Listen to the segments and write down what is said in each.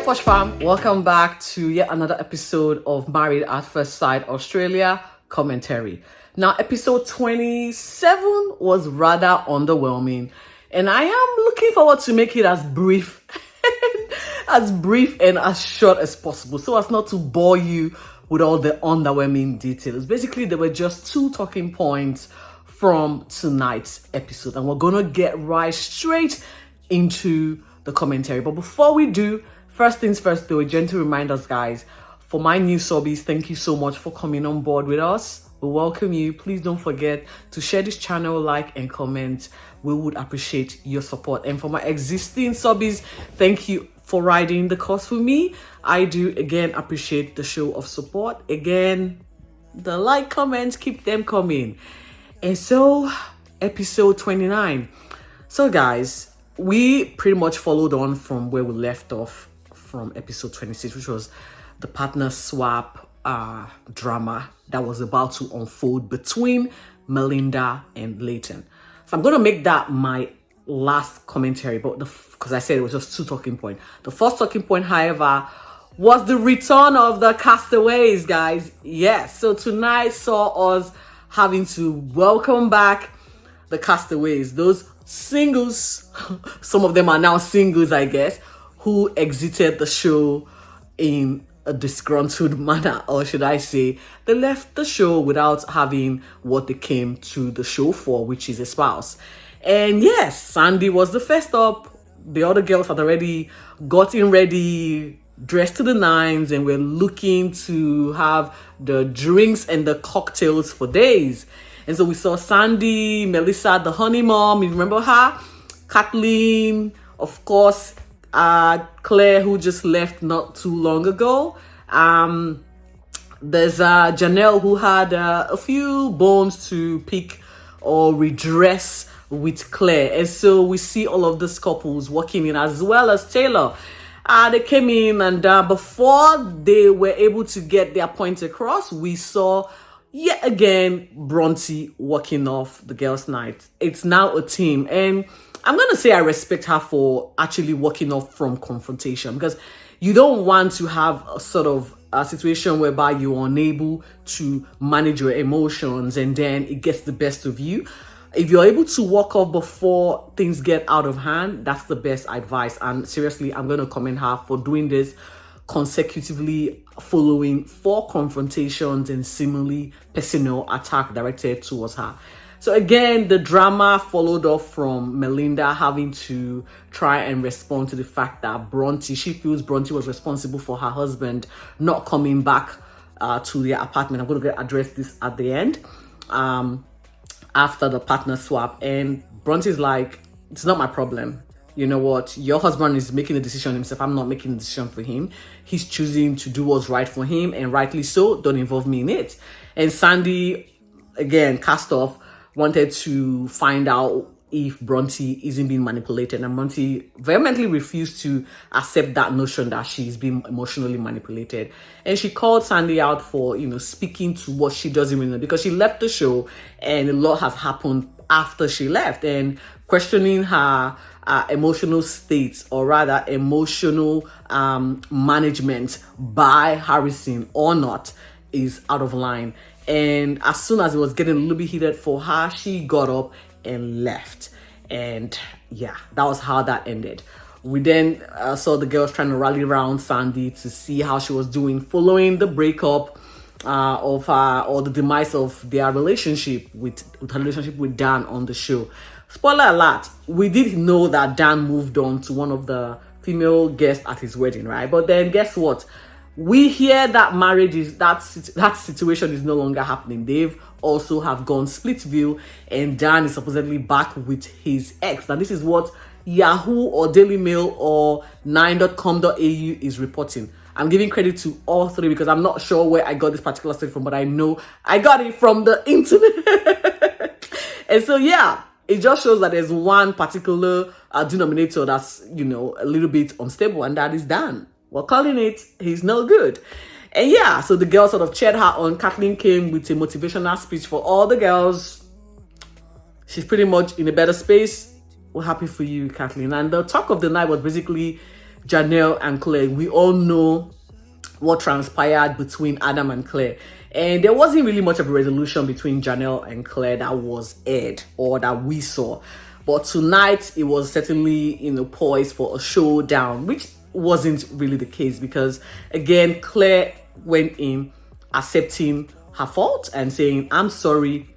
Posh Fam, welcome back to yet another episode of Married at First Sight Australia commentary. Now, episode 27 was rather underwhelming, and I am looking forward to make it as brief, and as short as possible, so as not to bore you with all the underwhelming details. Basically, there were just 2 talking points from tonight's episode, and we're gonna get right straight into the commentary. But before we do, first things first, though, a gentle reminder, guys, for my new subbies, thank you so much for coming on board with us. We welcome you. Please don't forget to share this channel, like and comment. We would appreciate your support. And for my existing subbies, thank you for riding the course with me. I do again appreciate the show of support. Again, the like, comments, keep them coming. And so, episode 29. So guys, we pretty much followed on from where we left off from episode 26, which was the partner swap drama that was about to unfold between Melinda and Leyton. So I'm going to make that my last commentary, but because I said it was just 2 talking points. The first talking point, however, was the return of the castaways, guys. Yes, so tonight saw us having to welcome back the castaways, those singles, some of them are now singles, I guess, who exited the show in a disgruntled manner, or should I say, they left the show without having what they came to the show for, which is a spouse. And yes, Sandy was the first up. The other girls had already gotten ready, dressed to the nines, and were looking to have the drinks and the cocktails for days. And so we saw Sandy, Melissa, the honey mom, you remember her? Kathleen, of course, Claire, who just left not too long ago. There's Janelle, who had a few bones to pick or redress with Claire. And so we see all of these couples walking in, as well as Taylor. They came in, and before they were able to get their point across, we saw yet again Brontë walking off the girls' night. It's now a team, and I'm going to say I respect her for actually walking off from confrontation, because you don't want to have a sort of a situation whereby you're unable to manage your emotions and then it gets the best of you. If you're able to walk off before things get out of hand, that's the best advice. And seriously, I'm going to commend her for doing this consecutively, following 4 confrontations and seemingly personal attack directed towards her. So again, the drama followed off from Melinda having to try and respond to the fact that she feels Brontë was responsible for her husband not coming back to their apartment. I'm going to address this at the end, after the partner swap. And Bronty's like, it's not my problem. You know what? Your husband is making a decision himself. I'm not making a decision for him. He's choosing to do what's right for him, and rightly so. Don't involve me in it. And Sandy, again, cast off, wanted to find out if Brontë isn't being manipulated, and Brontë vehemently refused to accept that notion that she's being emotionally manipulated. And she called Sandy out for, speaking to what she doesn't even know, because she left the show and a lot has happened after she left, and questioning her emotional states, or rather emotional management by Harrison or not, is out of line. And as soon as it was getting a little bit heated for her, she got up and left. And yeah, that was how that ended. We then saw the girls trying to rally around Sandy to see how she was doing following the breakup of her, or the demise of their relationship with her relationship with Dan on the show. Spoiler alert, we did know that Dan moved on to one of the female guests at his wedding, right? But then guess what? We hear that marriage is that situation is no longer happening. They've also have gone split view, and Dan is supposedly back with his ex. Now this is what Yahoo or Daily Mail or 9.com.au is reporting. I'm giving credit to all 3 because I'm not sure where I got this particular story from, but I know I got it from the internet. And so yeah, it just shows that there's one particular denominator that's, a little bit unstable, and that is Dan. We're calling it, he's no good. And yeah, so the girls sort of cheered her on. Kathleen came with a motivational speech for all the girls. She's pretty much in a better space. We're happy for you, Kathleen. And the talk of the night was basically Janelle and Claire. We all know what transpired between Adam and Claire. And there wasn't really much of a resolution between Janelle and Claire that was aired or that we saw. But tonight, it was certainly, poised for a showdown, which wasn't really the case because, again, Claire went in accepting her fault and saying, I'm sorry,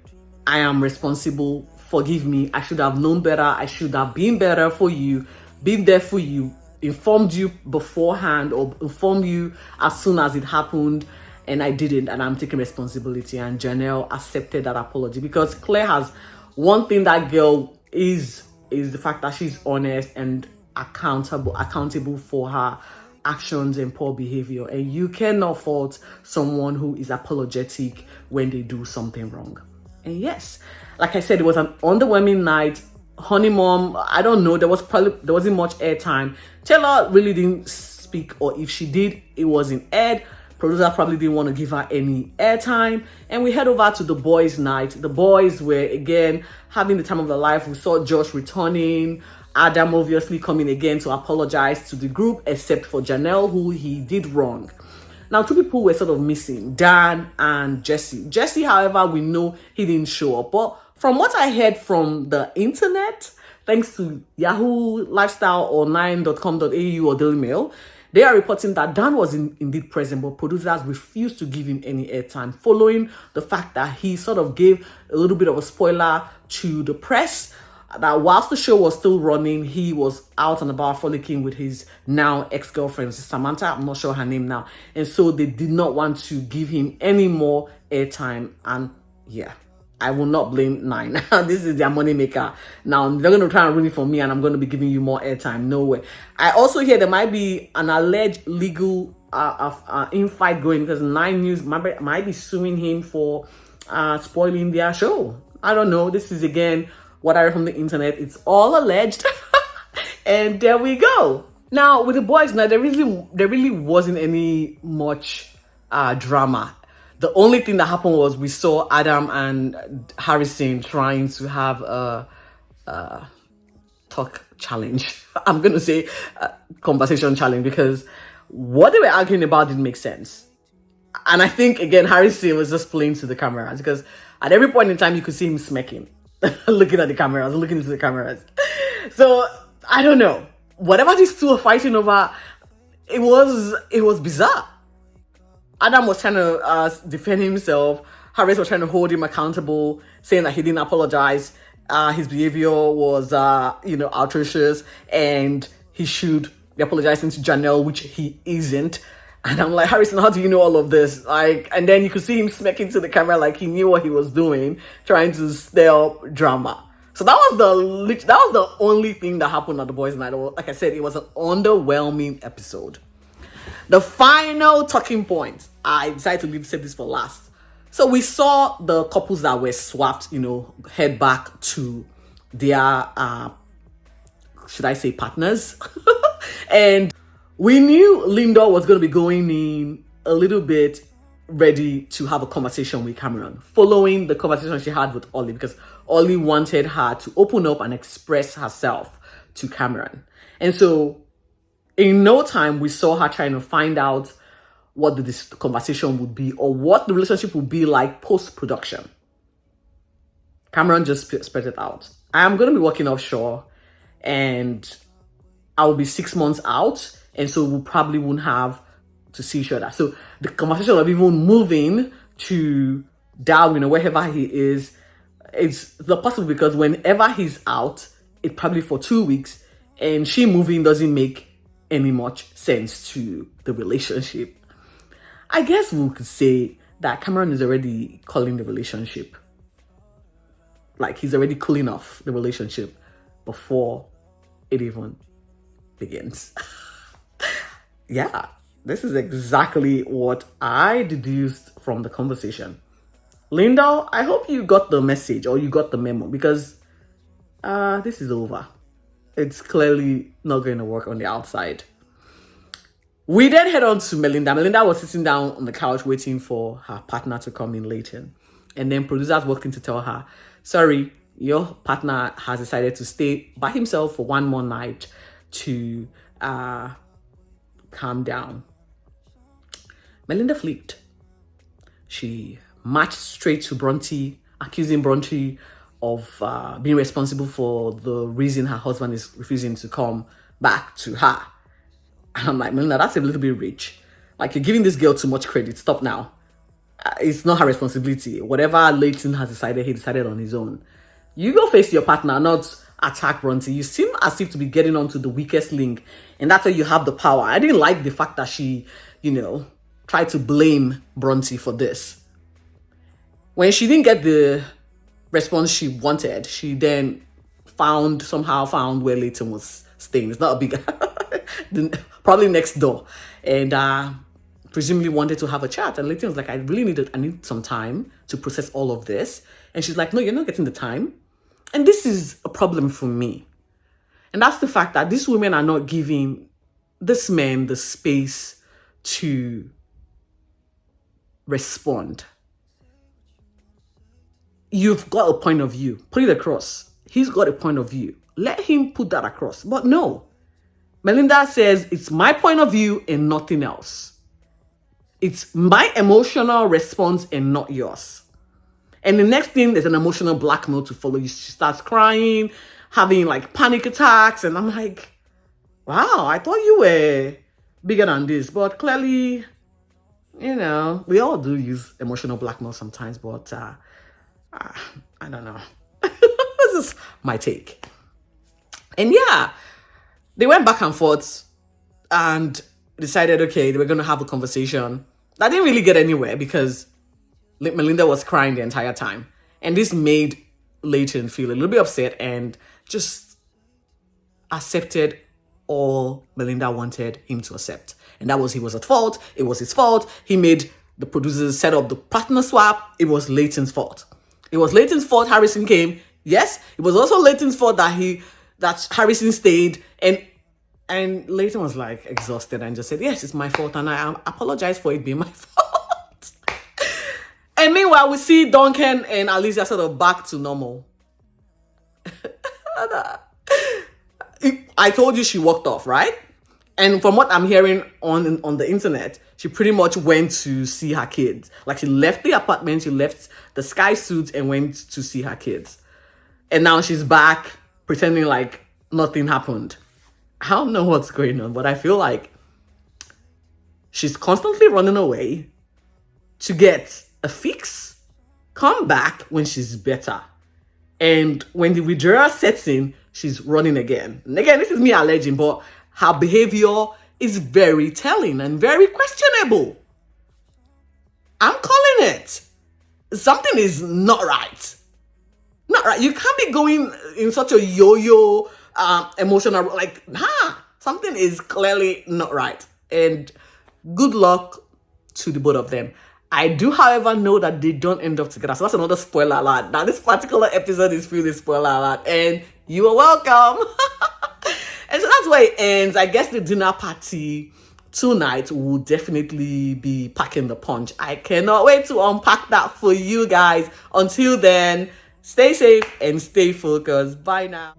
I am responsible, forgive me, I should have known better, I should have been better for you, been there for you, informed you beforehand or informed you as soon as it happened, and I didn't, and I'm taking responsibility. And Janelle accepted that apology because Claire has one thing that girl is the fact that she's honest and accountable for her actions and poor behavior, and you cannot fault someone who is apologetic when they do something wrong. And yes, like I said, it was an underwhelming night. Honey Mom, I don't know, there wasn't much airtime. Taylor really didn't speak, or if she did, it wasn't aired. Producer probably didn't want to give her any airtime. And we head over to the boys' night. The boys were again having the time of their life. We saw Josh returning, Adam obviously coming again to apologize to the group, except for Janelle, who he did wrong. Now, two people were sort of missing, Dan and Jesse. Jesse, however, we know he didn't show up. But from what I heard from the internet, thanks to Yahoo, Lifestyle, or 9.com.au or Daily Mail, they are reporting that Dan was indeed present, but producers refused to give him any airtime, following the fact that he sort of gave a little bit of a spoiler to the press that whilst the show was still running, he was out and about frolicking with his now ex-girlfriend, Samantha. I'm not sure her name now. And so they did not want to give him any more airtime. And yeah, I will not blame Nine. This is their money maker. Now, they're going to try and ruin it for me, and I'm going to be giving you more airtime. No way. I also hear there might be an alleged legal infight going because Nine News might be suing him for spoiling their show. I don't know. This is, again, what I read from the internet. It's all alleged. And there we go. Now, with the boys' night, there really wasn't any much drama. The only thing that happened was we saw Adam and Harrison trying to have a talk challenge. I'm going to say conversation challenge because what they were arguing about didn't make sense. And I think, again, Harrison was just playing to the cameras because at every point in time, you could see him smacking, looking at the cameras, looking into the cameras. So, I don't know. Whatever these two are fighting over, it was bizarre. Adam was trying to defend himself. Harris was trying to hold him accountable, saying that he didn't apologize. His behavior was, outrageous, and he should be apologizing to Janelle, which he isn't. And I'm like, Harrison, how do you know all of this? And then you could see him smacking to the camera like he knew what he was doing, trying to stir drama. So that was the only thing that happened at the boys' night. Like I said, it was an underwhelming episode. The final talking point, I decided to save this for last. So we saw the couples that were swapped, head back to their, should I say partners? And we knew Linda was going to be going in a little bit ready to have a conversation with Cameron, following the conversation she had with Ollie, because Ollie wanted her to open up and express herself to Cameron. And so in no time, we saw her trying to find out what the conversation would be or what the relationship would be like post-production. Cameron just spread it out. I'm going to be working offshore and I will be 6 months out. And so we probably won't have to see each other. So the conversation of even moving to Darwin or wherever he is, it's not possible because whenever he's out, it's probably for 2 weeks, and she moving doesn't make any much sense to the relationship. I guess we could say that Cameron is already calling the relationship. Like he's already cooling off the relationship before it even begins. Yeah, this is exactly what I deduced from the conversation. Linda, I hope you got the message or you got the memo because this is over. It's clearly not going to work on the outside. We then head on to Melinda. Melinda was sitting down on the couch waiting for her partner to come in, Leyton. And then producers walked in to tell her, sorry, your partner has decided to stay by himself for one more night to calm down. Melinda flipped. She marched straight to Brontë, accusing Brontë of being responsible for the reason her husband is refusing to come back to her. And I'm like, Melinda, that's a little bit rich. Like, you're giving this girl too much credit. Stop now. It's not her responsibility. Whatever Leyton has decided, he decided on his own. You go face your partner, not attack Brontë. You seem as if to be getting onto the weakest link, and that's why you have the power. I didn't like the fact that she, tried to blame Brontë for this. When she didn't get the response she wanted, she then somehow found where Leyton was staying. It's not a big, probably next door, and presumably wanted to have a chat. And Leyton was like, I need some time to process all of this. And she's like, no, you're not getting the time. And this is a problem for me. And that's the fact that these women are not giving this man the space to respond. You've got a point of view. Put it across. He's got a point of view. Let him put that across. But no. Melinda says, it's my point of view and nothing else. It's my emotional response and not yours. And the next thing, there's an emotional blackmail to follow. She starts crying, having like panic attacks. And I'm like, wow, I thought you were bigger than this. But clearly, we all do use emotional blackmail sometimes. But I don't know. This is my take. And yeah, they went back and forth and decided, okay, they were going to have a conversation. That didn't really get anywhere because Melinda was crying the entire time. And this made Leyton feel a little bit upset and just accepted all Melinda wanted him to accept. And that was, he was at fault. It was his fault. He made the producers set up the partner swap. It was Leyton's fault. It was Leyton's fault Harrison came. Yes, it was also Leyton's fault that Harrison stayed. And Leyton was like exhausted and just said, yes, it's my fault. And I apologize for it being my fault. And meanwhile, we see Duncan and Alicia sort of back to normal. I told you she walked off, right? And from what I'm hearing on the internet, she pretty much went to see her kids. Like, she left the apartment, she left the sky suit and went to see her kids. And now she's back pretending like nothing happened. I don't know what's going on, but I feel like she's constantly running away to get a fix, come back when she's better. And when the withdrawal sets in, she's running again. And again, this is me alleging, but her behavior is very telling and very questionable. I'm calling it. Something is not right. Not right. You can't be going in such a yo-yo emotional, like, something is clearly not right. And good luck to the both of them. I do, however, know that they don't end up together. So that's another spoiler alert. Now, this particular episode is really spoiler alert. And you are welcome. And so that's where it ends. I guess the dinner party tonight will definitely be packing the punch. I cannot wait to unpack that for you guys. Until then, stay safe and stay focused. Bye now.